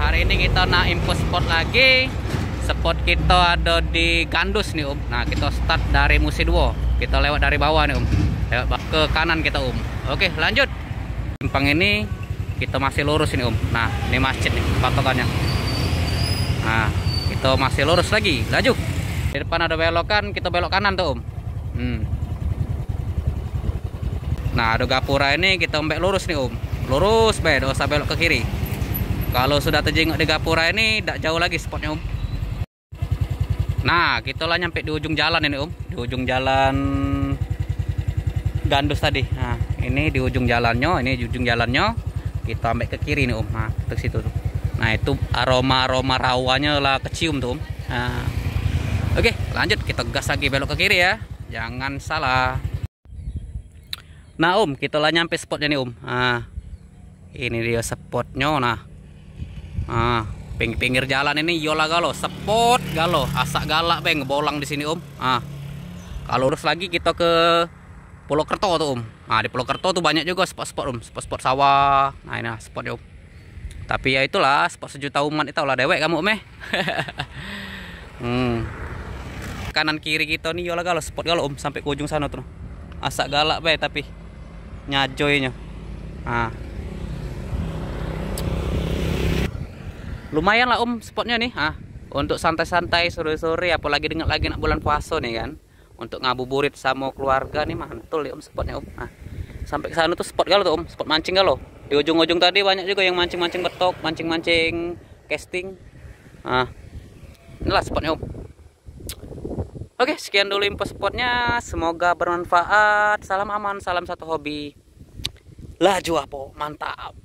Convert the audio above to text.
hari ini kita nak info spot lagi. Spot kita ada di Gandus nih Om. Nah kita start dari Musi 2. Kita lewat dari bawah nih Om. Lewat ke kanan kita Om. Oke lanjut. Simpang ini kita masih lurus ini Om. Nah ini masjid nih patokannya. Nah kita masih lurus lagi. Laju. Di depan ada belokan, kita belok kanan tuh Om. Nah ada gapura ini kita ombek lurus nih Om. Lurus be, tidak usah belok ke kiri. Kalau sudah terjenguk di gapura ini tidak jauh lagi spotnya Om. Nah kita lah nyampe di ujung jalan ini Om. Di ujung jalan Gandus tadi. Nah ini di ujung jalannya, ini di ujung jalannya kita ambek ke kiri nih Om. Nah ke situ tuh. Nah itu aroma rawanya lah kecium tuh Om. Nah, oke lanjut kita gas lagi belok ke kiri ya. Jangan salah. Nah Om kita lah nyampe spotnya nih Om. Nah ini dia spotnya. Nah pinggir jalan ini yola galo spot galo asak galak beng bolang di sini Om. Nah kalau lurus lagi kita ke Pulau Kerto tuh Om. Nah di Pulau Kerto tuh banyak juga spot-spot Om, spot-spot sawah. Nah ini spotnya Om. Tapi ya itulah spot sejuta umat itu lah dewek kamu Om. Kanan kiri kita nih yola galo spot galo Om sampai ke ujung sana tuh. Asak galak be tapi nyajoynya. Nah lumayan lah Om spotnya nih. Untuk santai-santai sore-sore apalagi dengar lagi nak bulan puasa nih kan. Untuk ngabuburit sama keluarga nih mantul ya Om spotnya Om. Sampai ke sana tuh spot galo tuh Om, spot mancing galo. Di ujung-ujung tadi banyak juga yang mancing-mancing betok, mancing-mancing casting. Inilah spotnya Om. Oke, sekian dulu info spotnya. Semoga bermanfaat. Salam aman, salam satu hobi. Laju apa? Mantap.